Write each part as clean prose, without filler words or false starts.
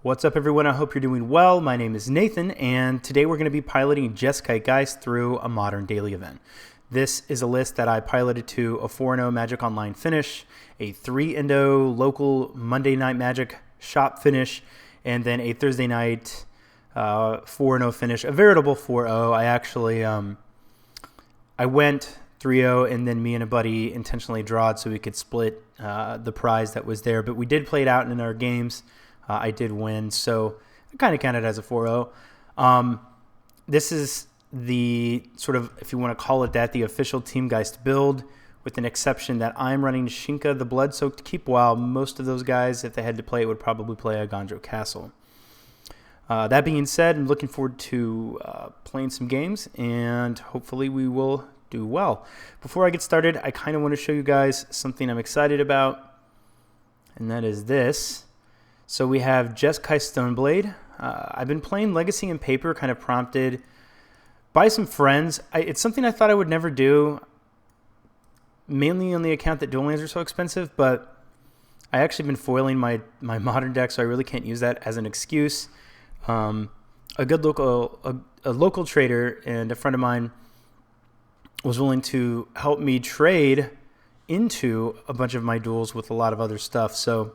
What's up, everyone? I hope you're doing well. My name is Nathan, and today we're going to be piloting Jeskai Geist through a modern daily event. This is a list that I piloted to a 4-0 Magic Online finish, a 3-0 local Monday Night Magic shop finish, and then a Thursday night 4-0 finish, a veritable 4-0. I actually I went 3-0, and then me and a buddy intentionally drawed so we could split the prize that was there, but we did play it out in our games. I did win, so I kind of counted as a 4-0. This is the sort of, if you want to call it that, the official Team Geist build, with an exception that I'm running Shinka the Blood-Soaked Keep, while most of those guys, if they had to play it, would probably play a Ganjo Castle. That being said, I'm looking forward to playing some games, and hopefully we will do well. Before I get started, I kind of want to show you guys something I'm excited about, and that is this. So we have Jeskai Stoneblade. I've been playing Legacy and Paper, kind of prompted by some friends. It's something I thought I would never do, mainly on the account that dual lands are so expensive, but I actually been foiling my modern deck, so I really can't use that as an excuse. A local trader and a friend of mine was willing to help me trade into a bunch of my duels with a lot of other stuff. So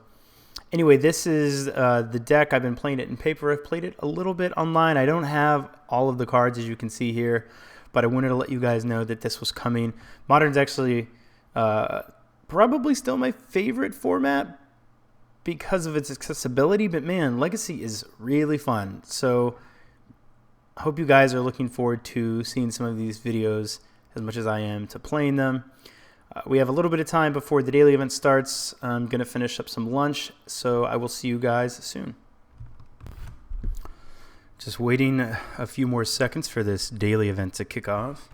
anyway, this is the deck. I've been playing it in Paper. I've played it a little bit online. I don't have all of the cards, as you can see here, but I wanted to let you guys know that this was coming. Modern's actually probably still my favorite format because of its accessibility, but man, Legacy is really fun. So I hope you guys are looking forward to seeing some of these videos as much as I am to playing them. We have a little bit of time before the daily event starts. I'm going to finish up some lunch, so I will see you guys soon. Just waiting a few more seconds for this daily event to kick off.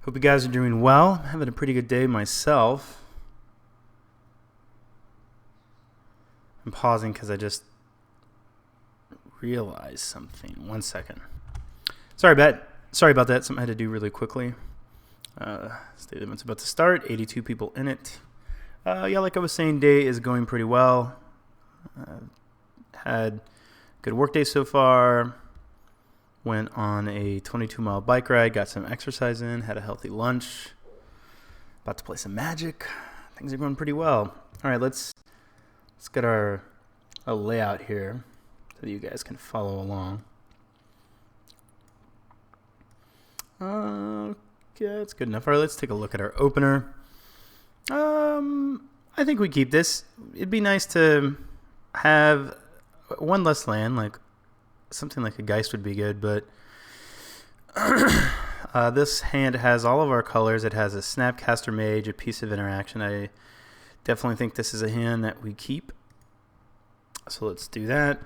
Hope you guys are doing well. I'm having a pretty good day myself. I'm pausing because I just realized something. 1 second. Sorry about that. Something I had to do really quickly. State event's about to start. 82 people in it. Yeah, like I was saying, day is going pretty well. Had a good work day so far. Went on a 22-mile bike ride. Got some exercise in. Had a healthy lunch. About to play some Magic. Things are going pretty well. All right, let's get our layout here so that you guys can follow along. Yeah, that's good enough. All right, let's take a look at our opener. I think we keep this. It'd be nice to have one less land, like something like a Geist would be good, but this hand has all of our colors. It has a Snapcaster Mage, a piece of interaction. I definitely think this is a hand that we keep. So let's do that.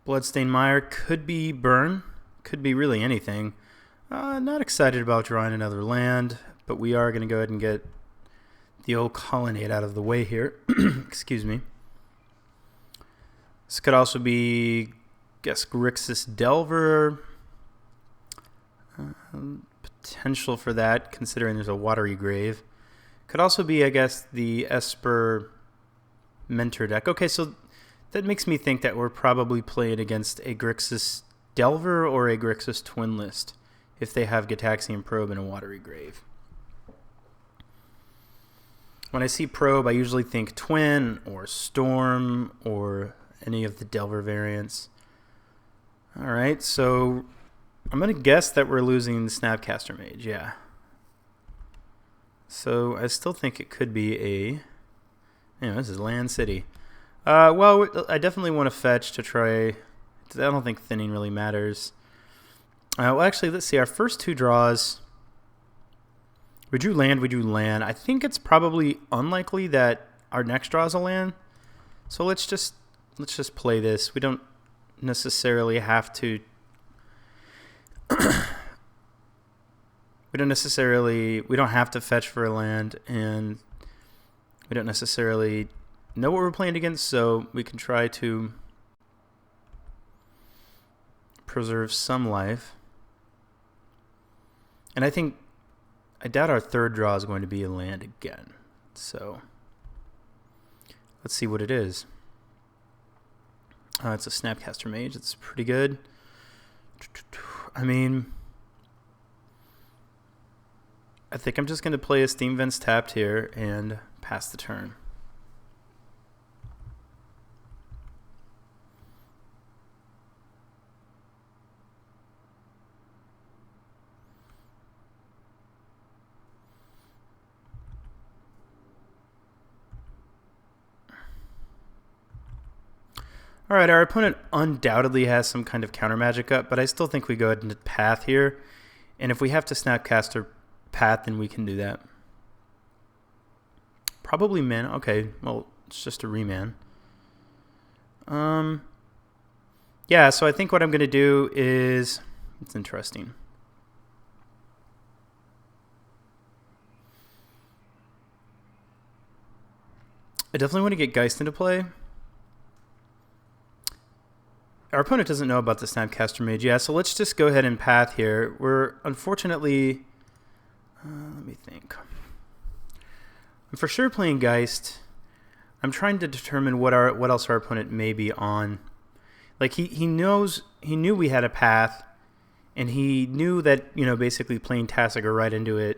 Bloodstained Mire could be burn, could be really anything. Not excited about drawing another land, but we are going to go ahead and get the old Colonnade out of the way here. Excuse me. This could also be, I guess, Grixis Delver. Potential for that, considering there's a Watery Grave. Could also be, I guess, the Esper Mentor deck. Okay, so that makes me think that we're probably playing against a Grixis Delver or a Grixis Twin List if they have Gitaxian Probe and a Watery Grave. When I see Probe, I usually think Twin or Storm or any of the Delver variants. All right, so I'm going to guess that we're losing Snapcaster Mage, yeah. So I still think it could be a... this is Land City. Well, I definitely want to fetch to try. I don't think thinning really matters. Well, actually, let's see. Our first two draws. We drew land. I think it's probably unlikely that our next draw is a land. So let's just play this. We don't necessarily have to. We don't have to fetch for a land, and we don't necessarily know what we're playing against, so we can try to preserve some life. And I think I doubt our third draw is going to be a land again. So let's see what it is. It's a Snapcaster Mage. It's pretty good. I mean, I think I'm just going to play a Steam Vents tapped here and pass the turn. All right, our opponent undoubtedly has some kind of counter magic up, but I still think we go ahead and path here. And if we have to Snapcaster path, then we can do that. Probably mana. Okay, well, it's just a reman. Yeah, so I think what I'm going to do is... It's interesting. I definitely want to get Geist into play. Our opponent doesn't know about the Snapcaster Mage. Yeah, so let's just go ahead and path here. We're unfortunately... let me think. I'm for sure playing Geist. I'm trying to determine what else our opponent may be on. Like, he knew we had a path, and he knew that, you know, basically playing Tasigur right into it...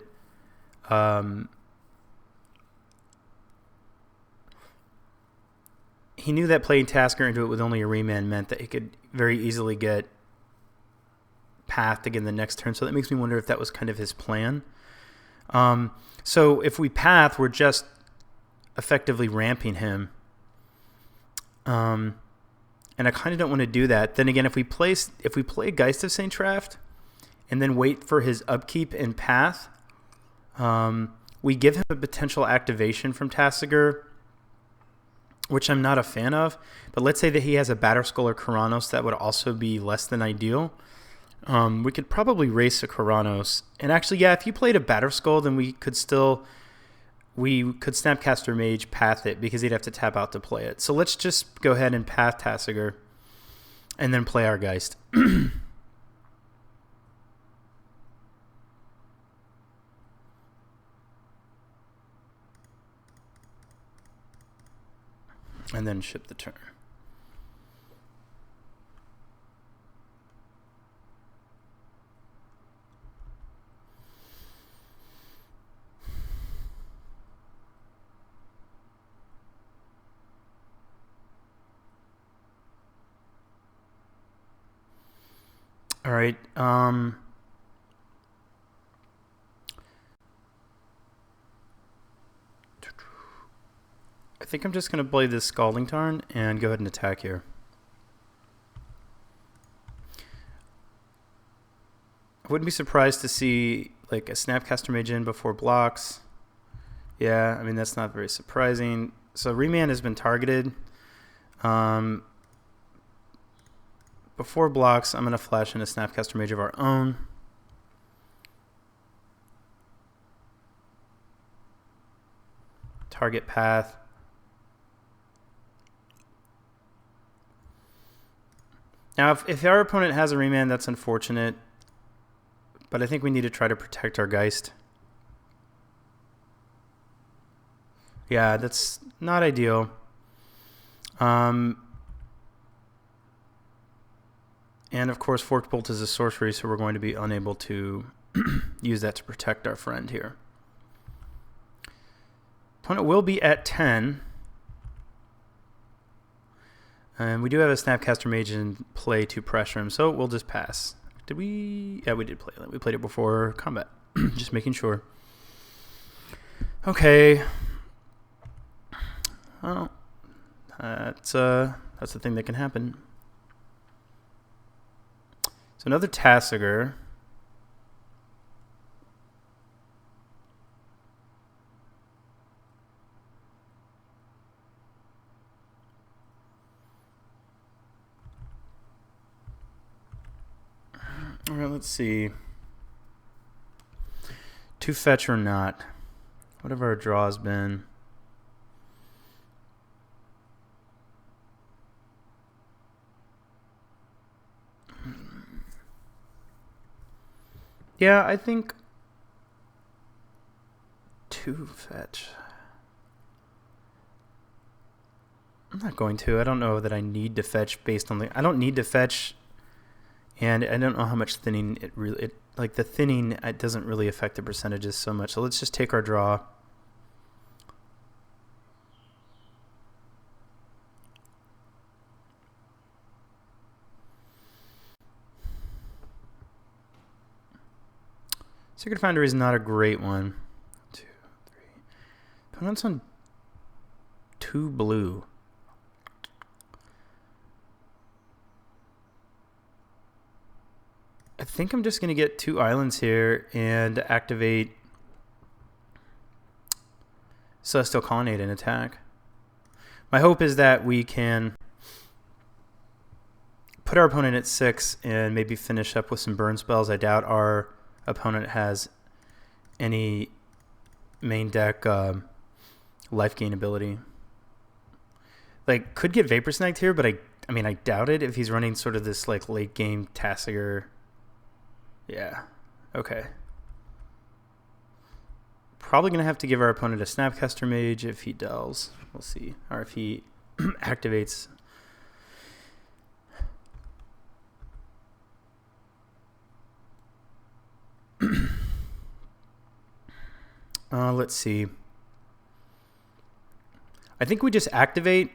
he knew that playing Tasker into it with only a reman meant that he could very easily get pathed again the next turn. So that makes me wonder if that was kind of his plan. So if we path, we're just effectively ramping him. And I kind of don't want to do that. Then again, if we play Geist of St. Traft and then wait for his upkeep and path, we give him a potential activation from Tasigur, which I'm not a fan of. But let's say that he has a Batterskull or Karanos, that would also be less than ideal. We could probably race a Karanos. And actually, yeah, if you played a Batterskull, then we could Snapcaster Mage path it, because he'd have to tap out to play it. So let's just go ahead and path Tasigur and then play our Geist. And then ship the turn. All right. I think I'm just going to play this Scalding Tarn and go ahead and attack here. I wouldn't be surprised to see like a Snapcaster Mage in before blocks. Yeah, I mean, that's not very surprising. So Remand has been targeted. Before blocks, I'm going to flash in a Snapcaster Mage of our own. Target path. Now, if our opponent has a Remand, that's unfortunate. But I think we need to try to protect our Geist. Yeah, that's not ideal. And of course, Forked Bolt is a sorcery, so we're going to be unable to use that to protect our friend here. Opponent will be at 10. And we do have a Snapcaster Mage in play to pressure him, so we'll just pass. Did we? Yeah, we did play it. We played it before combat. Just making sure. Okay. Well, that's the thing that can happen. So another Tasigur. All right, let's see. To fetch or not. What have our draws been? Yeah, I think to fetch? I'm not going to. I don't know that I need to fetch based on the... I don't need to fetch, and I don't know how much thinning it really... like the thinning, it doesn't really affect the percentages so much. So let's just take our draw. Secret Foundry is not a great one. 1, 2, 3. Opponent's on 2 blue. I think I'm just going to get 2 islands here and activate Celestial Colonnade and attack. My hope is that we can put our opponent at 6 and maybe finish up with some burn spells. I doubt our opponent has any main deck life gain ability. Like, could get Vapor Snagged here, but I mean, I doubt it if he's running sort of this like late game Tasigur. Yeah, okay. Probably going to have to give our opponent a Snapcaster Mage if he delves. We'll see. Or if he activates. Let's see. I think we just activate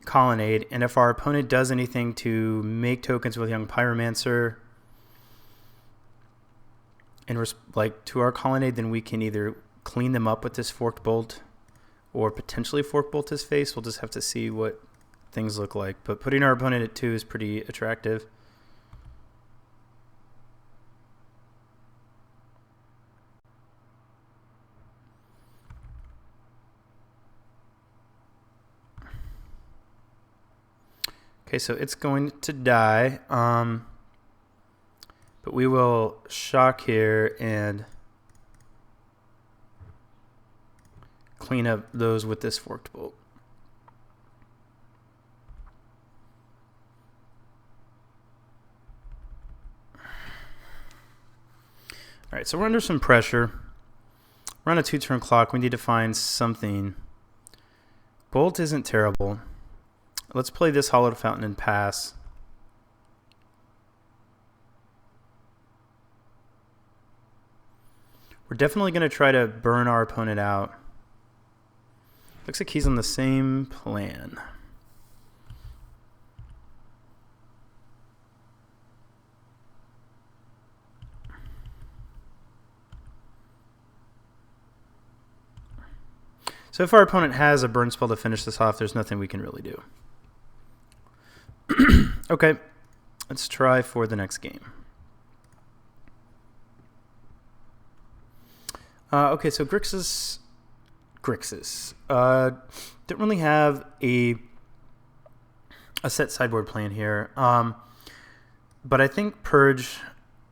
Colonnade, and if our opponent does anything to make tokens with Young Pyromancer and like to our Colonnade, then we can either clean them up with this Forked Bolt or potentially Forked Bolt his face. We'll just have to see what things look like. But putting our opponent at 2 is pretty attractive. Okay, so it's going to die, but we will shock here and clean up those with this Forked Bolt. All right, so we're under some pressure. We're on a 2-turn clock. We need to find something. Bolt isn't terrible. Let's play this Hollowed Fountain and pass. We're definitely going to try to burn our opponent out. Looks like he's on the same plan. So if our opponent has a burn spell to finish this off, there's nothing we can really do. Okay, let's try for the next game. Okay, so Grixis didn't really have a set sideboard plan here, but I think Purge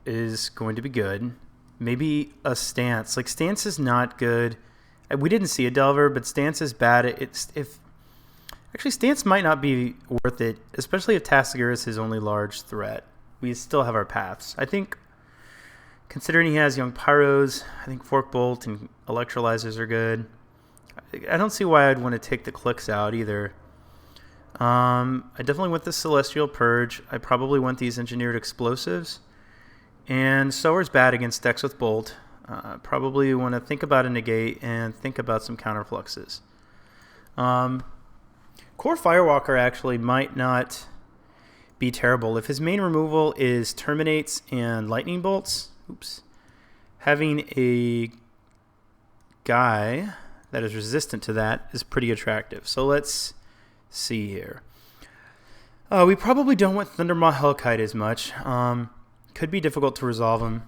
is going to be good. Maybe a Stance. Like, Stance is not good. We didn't see a Delver, but Stance is bad. Actually, Stance might not be worth it, especially if Tasigur is his only large threat. We still have our paths. I think, considering he has Young Pyros, I think Forked Bolt and Electrolyzers are good. I don't see why I'd want to take the clicks out either. I definitely want the Celestial Purge. I probably want these Engineered Explosives. And Sower's bad against decks with Bolt. Probably want to think about a Negate and think about some counterfluxes. Core Firewalker actually might not be terrible. If his main removal is Terminates and Lightning Bolts, having a guy that is resistant to that is pretty attractive. So let's see here. We probably don't want Thundermaw Hellkite as much. Could be difficult to resolve him.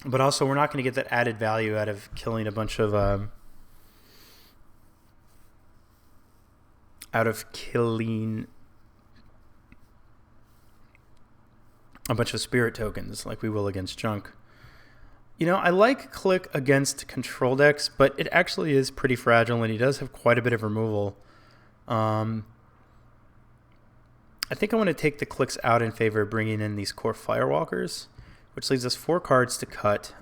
But also, we're not going to get that added value out of killing a bunch of spirit tokens like we will against junk. You know, I like Click against control decks, but it actually is pretty fragile, and he does have quite a bit of removal. I think I want to take the Clicks out in favor of bringing in these Core Firewalkers, which leaves us 4 cards to cut.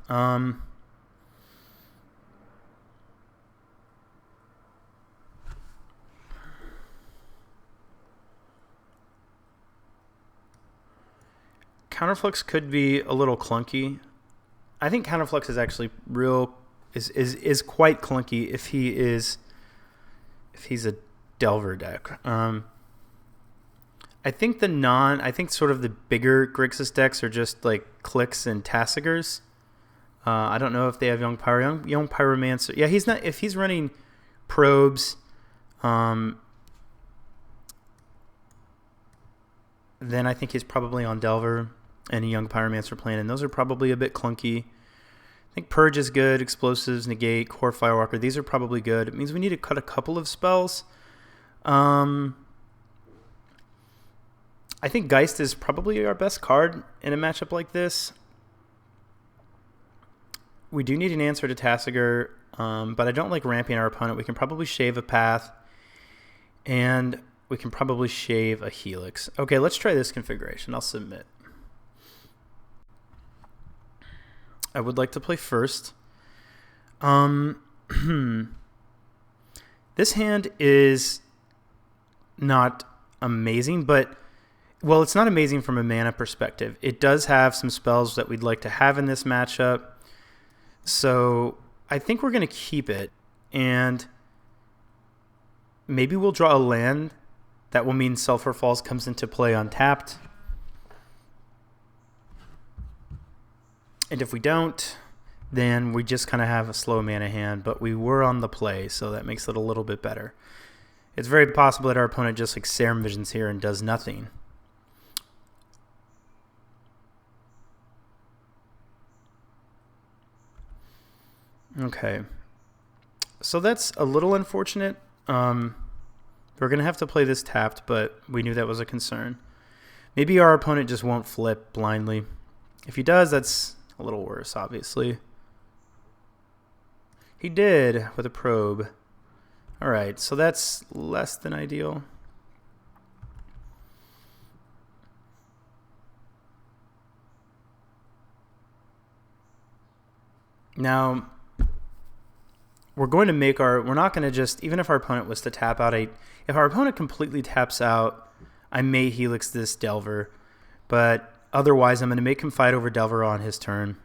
Counterflux could be a little clunky. I think Counterflux is actually is quite clunky if he's a Delver deck. I think I think sort of the bigger Grixis decks are just like Clicks and Tassigers. I don't know if they have Young Pyromancer. Yeah, he's not. If he's running Probes, then I think he's probably on Delver and a Young Pyromancer plan, and those are probably a bit clunky. I think Purge is good, Explosives, Negate, Core Firewalker. These are probably good. It means we need to cut a couple of spells. I think Geist is probably our best card in a matchup like this. We do need an answer to Tassiger, but I don't like ramping our opponent. We can probably shave a Path, and we can probably shave a Helix. Okay, let's try this configuration. I'll submit. I would like to play first. This hand is not amazing, but, well, it's not amazing from a mana perspective. It does have some spells that we'd like to have in this matchup. So I think we're going to keep it, and maybe we'll draw a land. That will mean Sulphur Falls comes into play untapped. And if we don't, then we just kind of have a slow mana hand, but we were on the play, so that makes it a little bit better. It's very possible that our opponent just like Serum Visions here and does nothing. Okay. So that's a little unfortunate. We're going to have to play this tapped, but we knew that was a concern. Maybe our opponent just won't flip blindly. If he does, that's a little worse, obviously. He did with a Probe. All right, so that's less than ideal. Now, we're going to make we're not going to just, even if our opponent was to tap out if our opponent completely taps out, I may Helix this Delver, but otherwise I'm going to make him fight over Delver on his turn.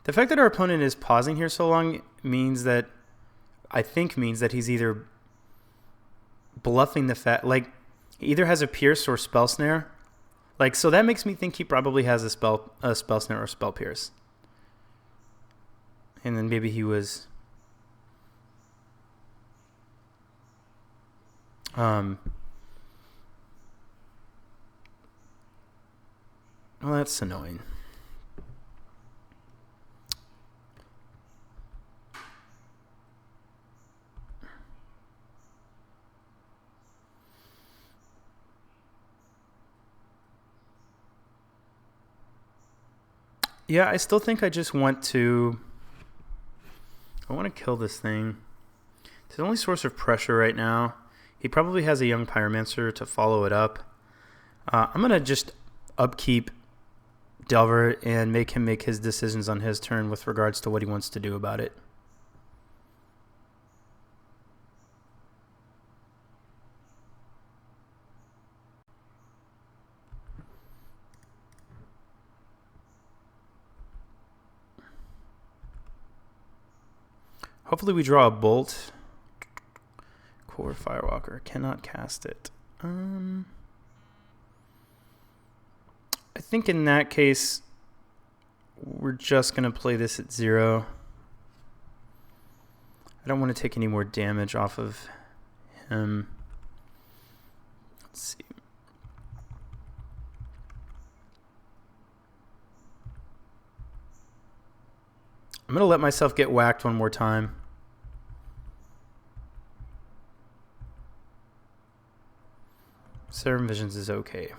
The fact that our opponent is pausing here so long means that, I think means that he's either bluffing the fact, like, he either has a Pierce or Spell Snare. Like, so that makes me think he probably has a Spell Snare or Spell Pierce. And then maybe he was well, that's annoying. Yeah, I still think I just want to... I want to kill this thing. It's the only source of pressure right now. He probably has a Young Pyromancer to follow it up. I'm going to just upkeep Delver and make him make his decisions on his turn with regards to what he wants to do about it. Hopefully we draw a Bolt. Core Firewalker. Cannot cast it. I think in that case, we're just going to play this at 0. I don't want to take any more damage off of him. Let's see. I'm going to let myself get whacked one more time. Serum Visions is okay.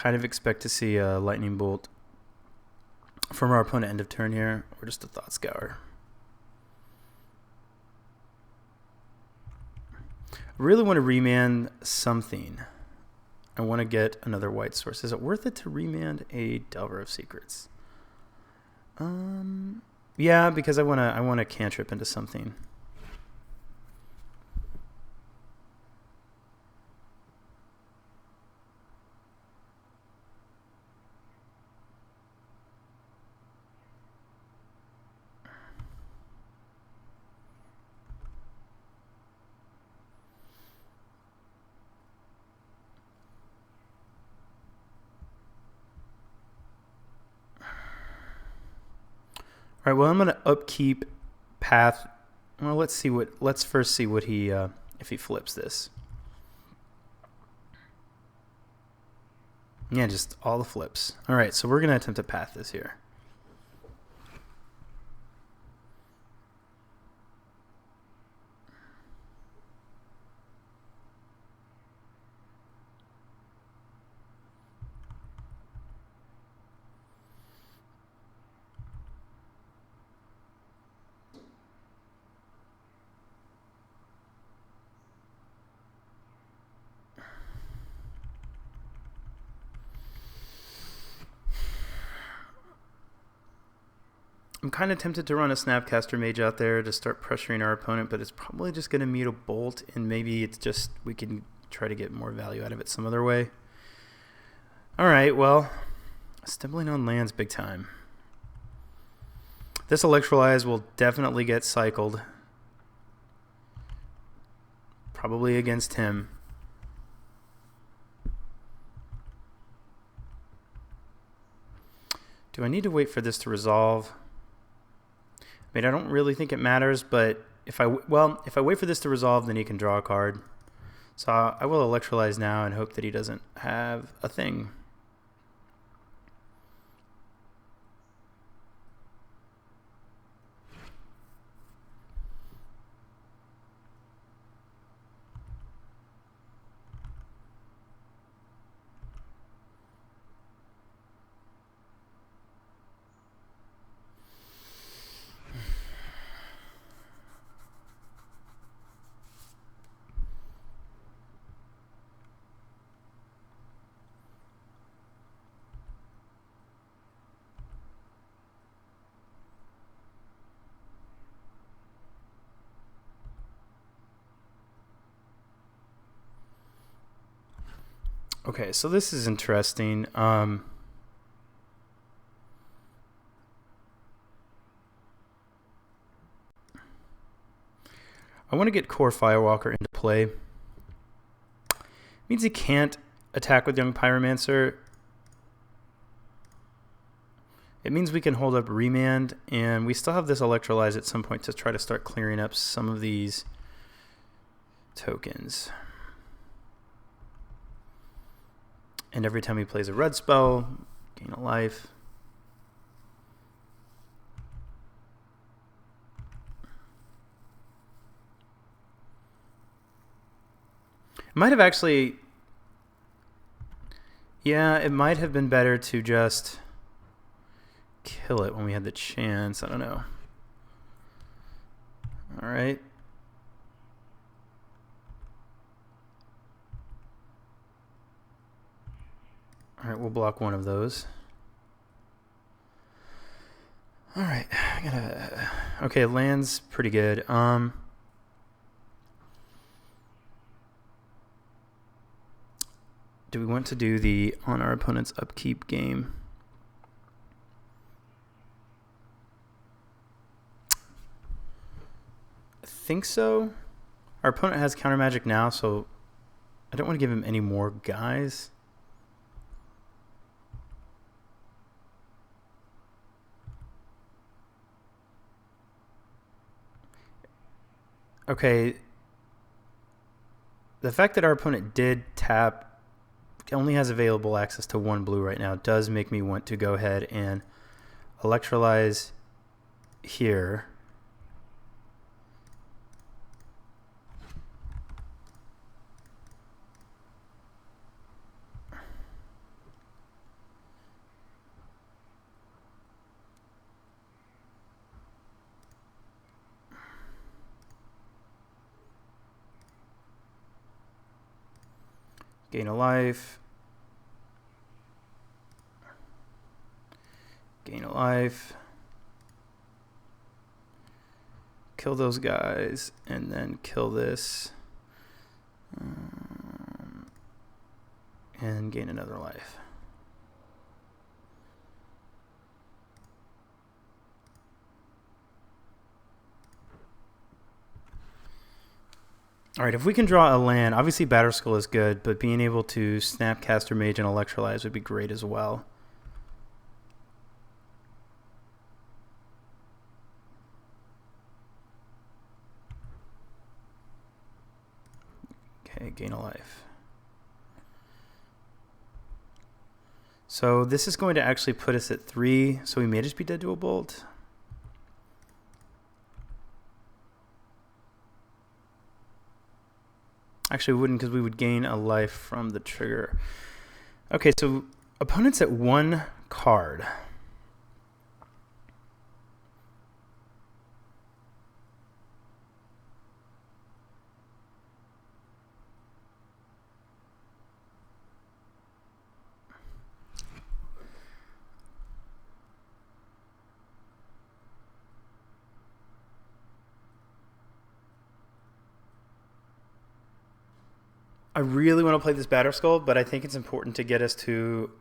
kind of expect to see a lightning bolt from our opponent end of turn here, or just a thought scour. I really want to remand something. I want to get another white source. Is it worth it to remand a Delver of Secrets? Yeah, because I want to cantrip into something. All right, well, I'm going to upkeep path. Well, let's first see what he, if he flips this. Yeah, just all the flips. All right, so we're going to attempt to path this here. I'm kind of tempted to run a Snapcaster Mage out there to start pressuring our opponent, but it's probably just going to meet a bolt, and maybe it's just we can try to get more value out of it some other way. All right, well, stumbling on lands big time. This Electrolyze will definitely get cycled, probably against him. Do I need to wait for this to resolve? I mean, I don't really think it matters, but if I wait for this to resolve, then he can draw a card. So I will Electrolyze now and hope that he doesn't have a thing. Okay, so this is interesting. I want to get Core Firewalker into play. It means he can't attack with Young Pyromancer. It means we can hold up Remand, and we still have this Electrolyze at some point to try to start clearing up some of these tokens. And every time he plays a red spell, gain a life. It might have actually... Yeah, it might have been better to just kill it when we had the chance. I don't know. All right. All right, we'll block one of those. All right, okay, land's pretty good. Do we want to do the on our opponent's upkeep game? I think so. Our opponent has counter magic now, so I don't want to give him any more guys. Okay, the fact that our opponent did tap, only has available access to one blue right now, does make me want to go ahead and Electrolyze here. gain a life, gain a life, kill those guys, and then kill this, and gain another life. All right, if we can draw a land, obviously Batterskull is good, but being able to Snapcaster Mage and Electrolyze would be great as well. Okay, gain a life. So this is going to actually put us at 3, so we may just be dead to a bolt. Actually, we wouldn't, because we would gain a life from the trigger. Okay, so opponent's at 1 card. I really want to play this Batterskull, but I think it's important to get us to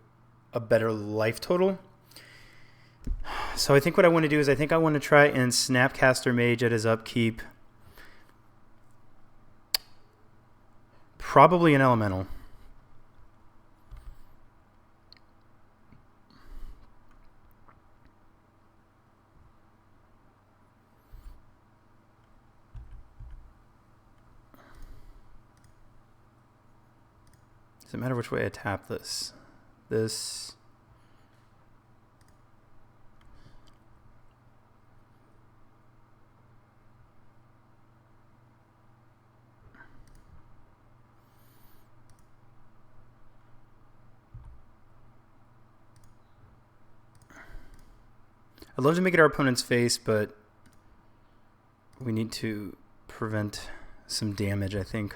a better life total. So I think what I want to do is I think I want to try and Snapcaster Mage at his upkeep. Probably an Elemental. Doesn't matter which way I tap this. I'd love to make it our opponent's face, but we need to prevent some damage, I think.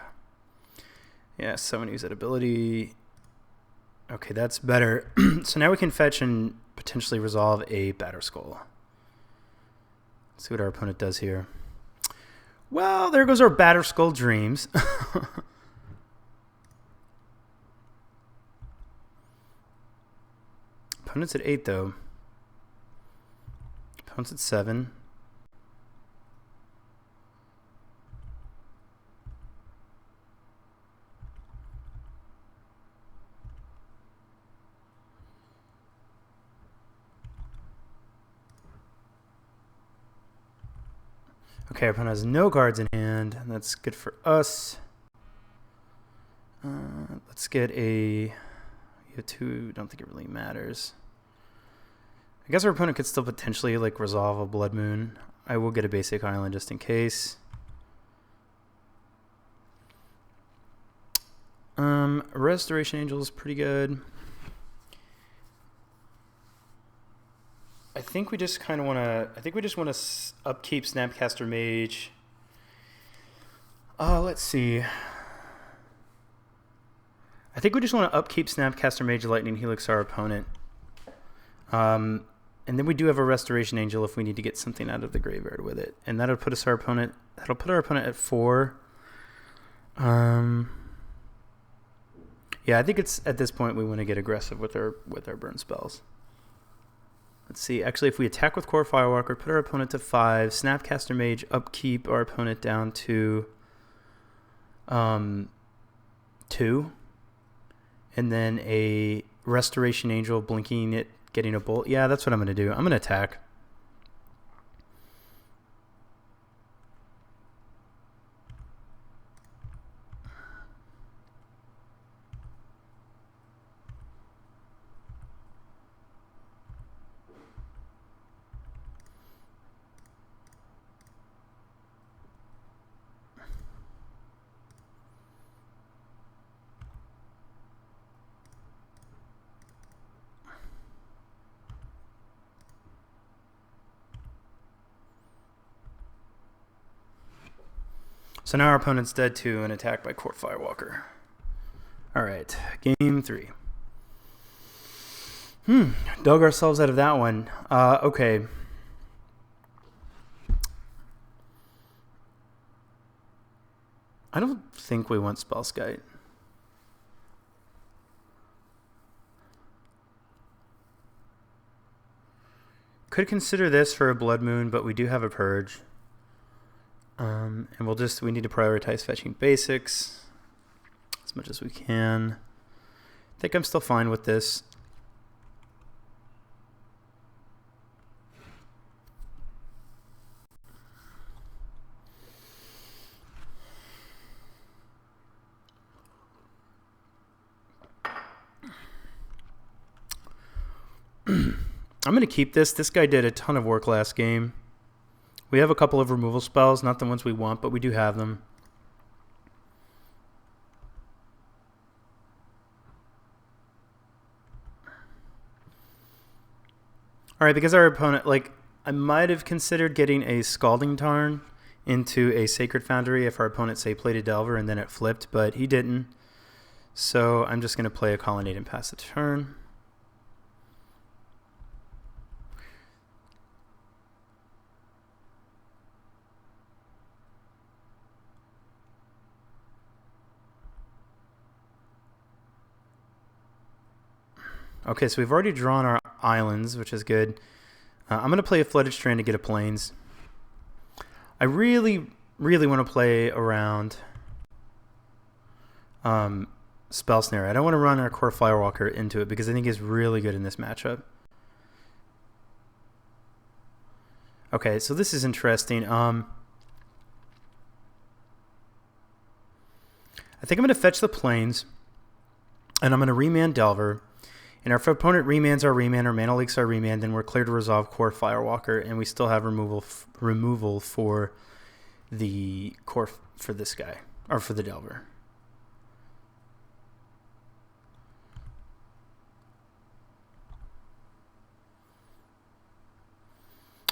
Yeah, someone use that ability. Okay, that's better. So now we can fetch and potentially resolve a Batterskull. Let's see what our opponent does here. Well, there goes our Batterskull dreams. Opponent's at 8, though. Opponent's at 7. Okay, our opponent has no cards in hand. That's good for us. Let's get a... You have 2. Don't think it really matters. I guess our opponent could still potentially like resolve a Blood Moon. I will get a basic island just in case. Restoration Angel is pretty good. I think we just kind of want to. I think we just want to upkeep Snapcaster Mage. Let's see. I think we just want to upkeep Snapcaster Mage, Lightning Helix our opponent. And then we do have a Restoration Angel if we need to get something out of the graveyard with it, and that'll put us our opponent. That'll put our opponent at 4. Yeah, I think it's at this point we want to get aggressive with our burn spells. Let's see. Actually, if we attack with Core Firewalker, put our opponent to 5. Snapcaster Mage, upkeep our opponent down to 2. And then a Restoration Angel, blinking it, getting a bolt. Yeah, that's what I'm going to do. I'm going to attack. So now our opponent's dead to an attack by Court Firewalker. All right, game 3. Dug ourselves out of that one. Okay. I don't think we want Spellskite. Could consider this for a Blood Moon, but we do have a Purge. And we need to prioritize fetching basics as much as we can. I think I'm still fine with this. I'm going to keep this. This guy did a ton of work last game. We have a couple of removal spells, not the ones we want, but we do have them. All right, because our opponent, I might have considered getting a Scalding Tarn into a Sacred Foundry if our opponent, say, played a Delver and then it flipped, but he didn't. So I'm just going to play a Colonnade and pass the turn. Okay, so we've already drawn our islands, which is good. I'm going to play a Flooded Strand to get a Plains. I really, really want to play around Spell Snare. I don't want to run our Core Firewalker into it because I think he's really good in this matchup. Okay, so this is interesting. I think I'm going to fetch the Plains, and I'm going to remand Delver. And if our opponent remands our remand or mana leaks our remand, then we're clear to resolve Core Firewalker, and we still have removal for the core for this guy, or for the Delver.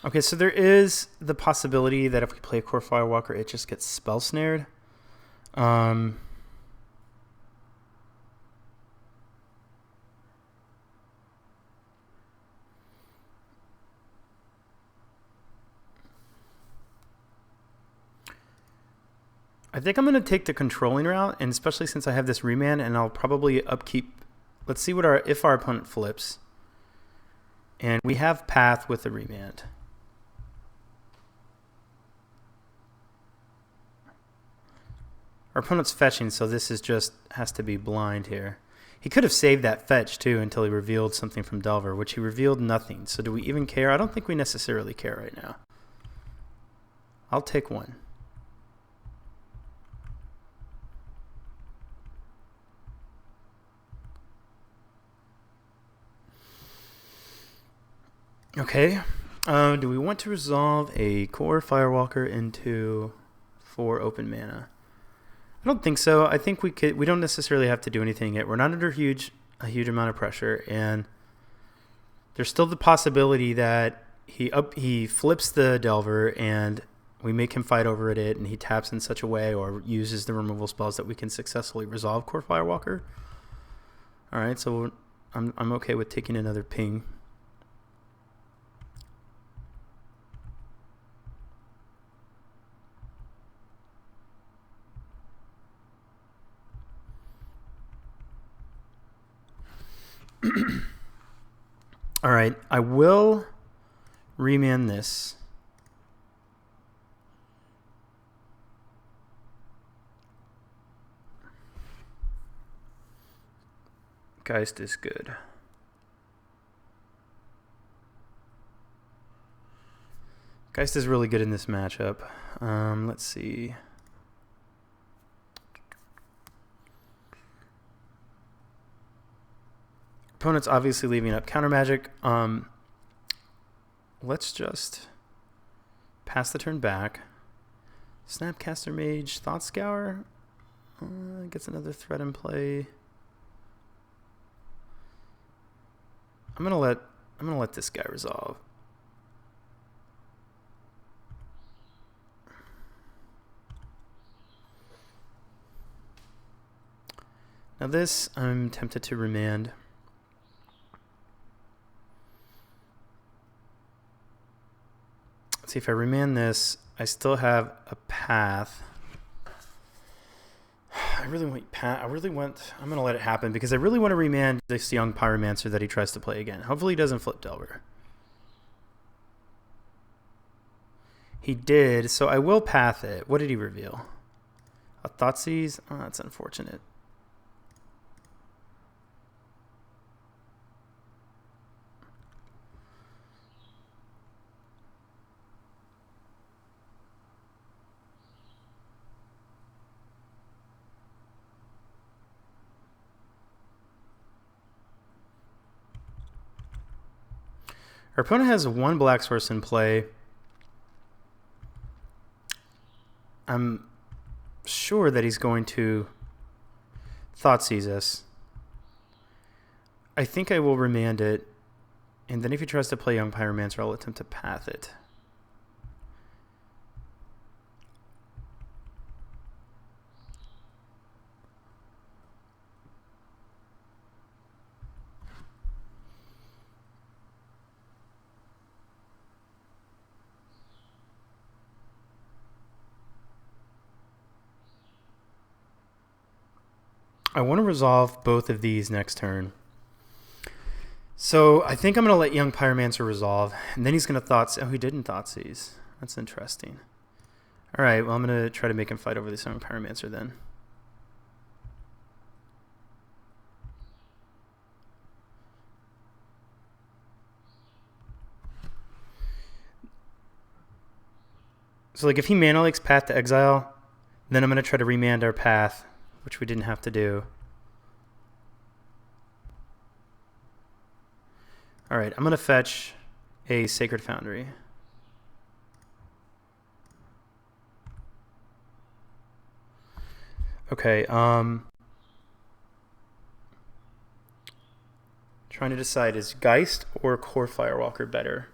Okay, so there is the possibility that if we play Core Firewalker, it just gets Spell Snared. I think I'm going to take the controlling route, and especially since I have this remand, and I'll probably upkeep. Let's see if our opponent flips. And we have Path with the remand. Our opponent's fetching, so this is has to be blind here. He could have saved that fetch too until he revealed something from Delver, which he revealed nothing. So do we even care? I don't think we necessarily care right now. I'll take one. Okay, do we want to resolve a Core Firewalker into 4 open mana? I don't think so. I think we don't necessarily have to do anything yet. We're not under a huge amount of pressure, and there's still the possibility that he flips the Delver and we make him fight over it, and he taps in such a way or uses the removal spells that we can successfully resolve Core Firewalker. All right, so I'm okay with taking another ping. All right, I will remand this. Geist is good. Geist is really good in this matchup. Let's see. Opponent's obviously leaving up counter magic. Let's just pass the turn back. Snapcaster Mage, Thought Scour gets another threat in play. I'm gonna let this guy resolve. Now this, I'm tempted to remand. Let's see, if I remand this, I still have a path. I'm going to let it happen because I really want to remand this young Pyromancer that he tries to play again. Hopefully he doesn't flip Delver. He did, so I will path it. What did he reveal? A Thoughtseize? Oh, that's unfortunate. Our opponent has one black source in play. I'm sure that he's going to Thoughtseize us. I think I will remand it, and then if he tries to play Young Pyromancer, I'll attempt to path it. I want to resolve both of these next turn. So I think I'm going to let Young Pyromancer resolve, and then he's going to Thoughtseize. Oh, he didn't Thoughtseize. That's interesting. All right, well, I'm going to try to make him fight over this Young Pyromancer then. So like if he Mana Leaks Path to Exile, then I'm going to try to remand our path, which we didn't have to do. All right, I'm going to fetch a Sacred Foundry. Okay, trying to decide, is Geist or Core Firewalker better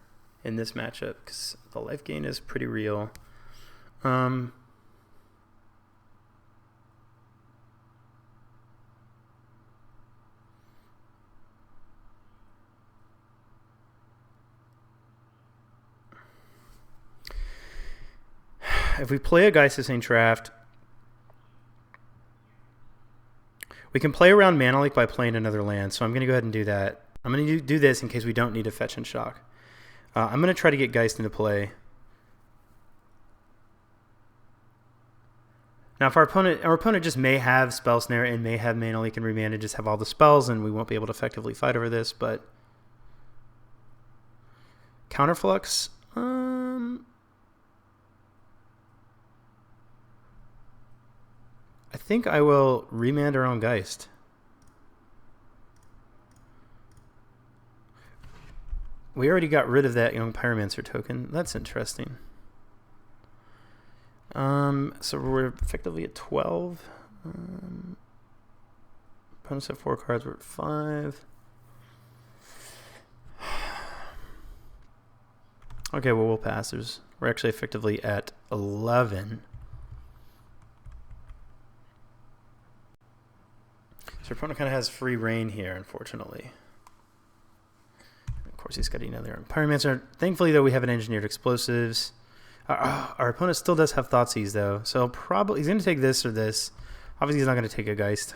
in this matchup? Because the life gain is pretty real. If we play a Geist of St. Draft, we can play around Mana Leak by playing another land, so I'm going to go ahead and do that. I'm going to do this in case we don't need to fetch and shock. I'm going to try to get Geist into play. Now, if our opponent just may have Spell Snare and may have Mana Leak and Remand and just have all the spells, and we won't be able to effectively fight over this, but Counterflux, I think I will remand our own Geist. We already got rid of that Young Pyromancer token. That's interesting. So we're effectively at 12. Opponents have 4 cards. We're at 5. Okay, well, we'll pass. We're actually effectively at 11. So our opponent kind of has free reign here, unfortunately. And of course, he's got another Pyromancer. Thankfully, though, we have an Engineered Explosives. Our opponent still does have Thoughtseize, though. So probably he's going to take this or this. Obviously, he's not going to take a Geist.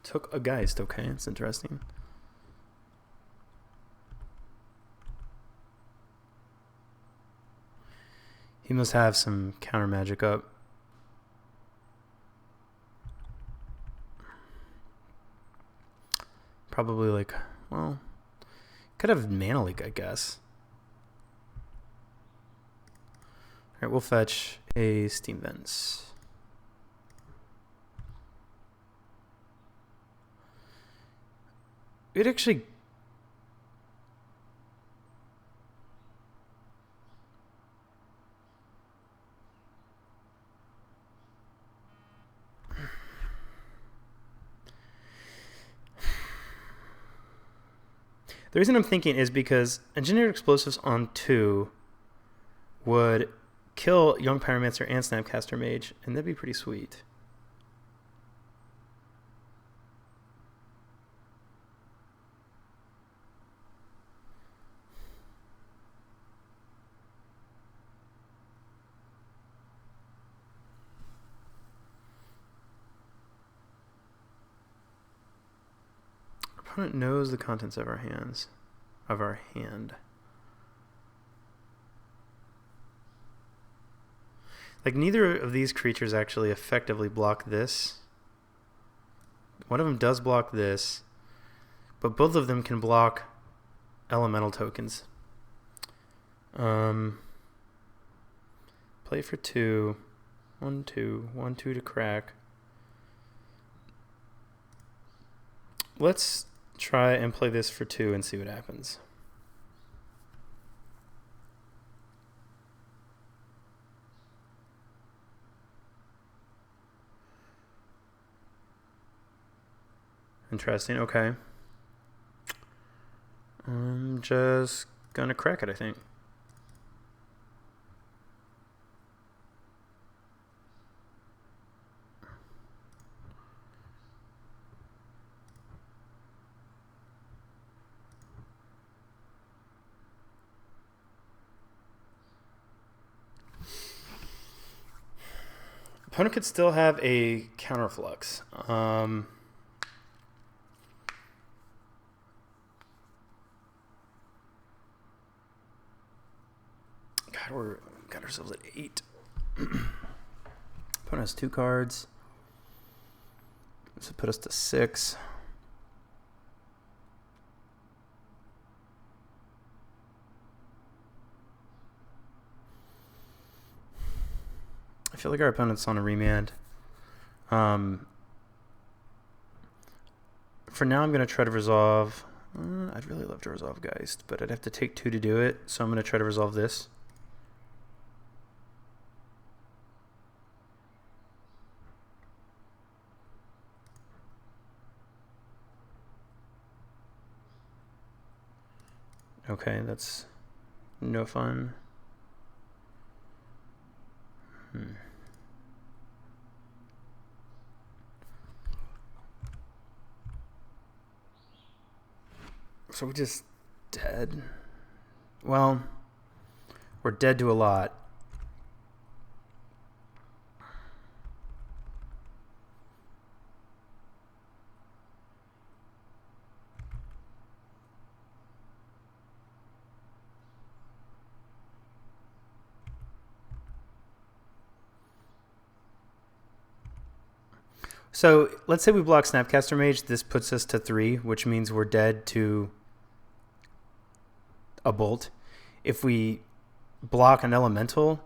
Took a Geist. Okay, that's interesting. He must have some counter magic up. Probably like, well, could have Mana Leak, I guess. All right, we'll fetch a Steam Vents. It actually... The reason I'm thinking is because Engineered Explosives on 2 would kill Young Pyromancer and Snapcaster Mage, and that'd be pretty sweet. Opponent knows the contents of our hand. Like, neither of these creatures actually effectively block this. One of them does block this, but both of them can block elemental tokens. Play for 2. 1, 2. 1, 2 to crack. Let's try and play this for 2 and see what happens. Interesting, okay. I'm just gonna crack it, I think. Opponent could still have a counterflux. God, we're got ourselves at 8. Opponent has 2 cards. This would put us to 6. I feel like our opponent's on a remand. For now, I'm going to try to resolve. I'd really love to resolve Geist, but I'd have to take 2 to do it. So I'm going to try to resolve this. Okay, that's no fun. So we're just dead. Well, we're dead to a lot. So let's say we block Snapcaster Mage. This puts us to 3, which means we're dead to a Bolt. If we block an Elemental,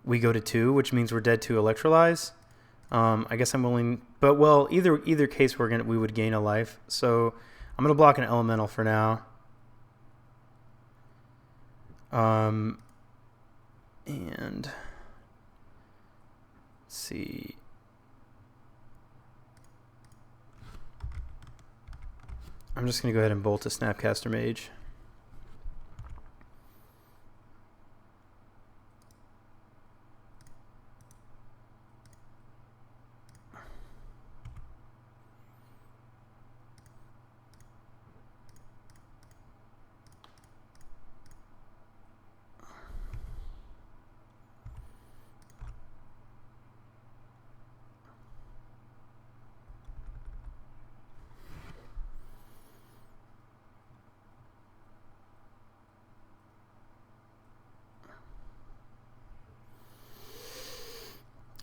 we go to 2, which means we're dead to Electrolyze. I guess I'm willing, but well, either case we would gain a life. So I'm gonna block an Elemental for now. And let's see. I'm just going to go ahead and bolt a Snapcaster Mage.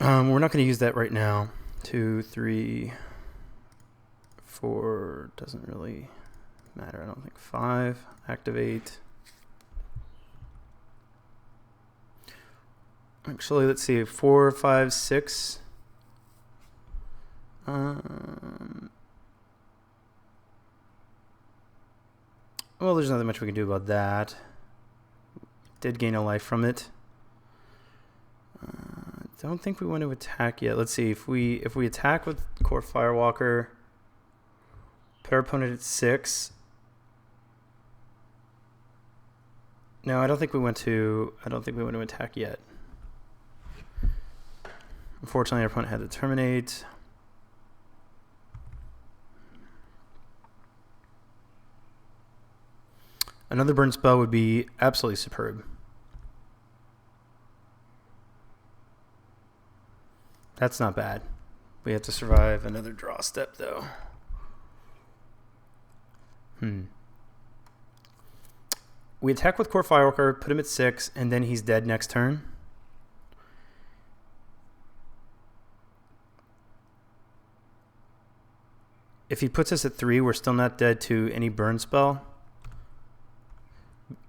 We're not going to use that right now. 2, 3, 4 doesn't really matter. I don't think 5. Activate. Actually, let's see. 4, 5, 6. Well, there's nothing much we can do about that. Did gain a life from it. Don't think we want to attack yet. Let's see if we attack with Core Firewalker, put our opponent at 6. No, I don't think we went to attack yet. Unfortunately, our opponent had to terminate. Another burn spell would be absolutely superb. That's not bad. We have to survive another draw step, though. We attack with Core Firewalker, put him at 6, and then he's dead next turn. If he puts us at 3, we're still not dead to any burn spell.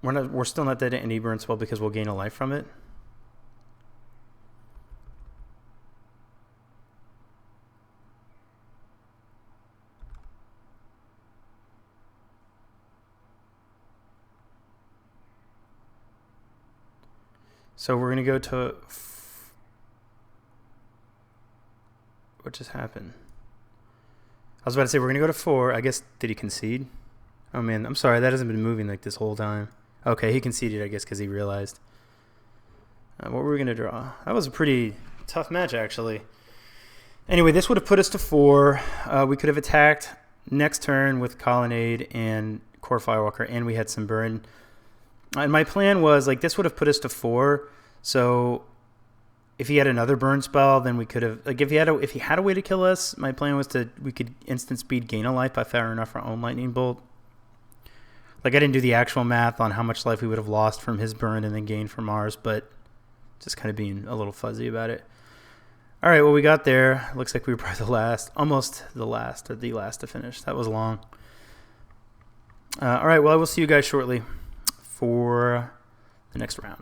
We're still not dead to any burn spell because we'll gain a life from it. So we're going to go to... What just happened? I was about to say we're going to go to 4. I guess, did he concede? Oh man, I'm sorry, that hasn't been moving like this whole time. Okay, he conceded, I guess, because he realized. What were we going to draw? That was a pretty tough match, actually. Anyway, this would have put us to 4. We could have attacked next turn with Colonnade and Core Firewalker, and we had some burn. And my plan was, like, this would have put us to 4. So if he had another burn spell, then we could have, like, if he had a way to kill us, my plan was we could instant speed gain a life by firing off our own lightning bolt. Like, I didn't do the actual math on how much life we would have lost from his burn and then gained from ours, but just kind of being a little fuzzy about it. All right, well, we got there. Looks like we were probably the last, almost the last, or the last to finish. That was long. All right, well, I will see you guys shortly for the next round.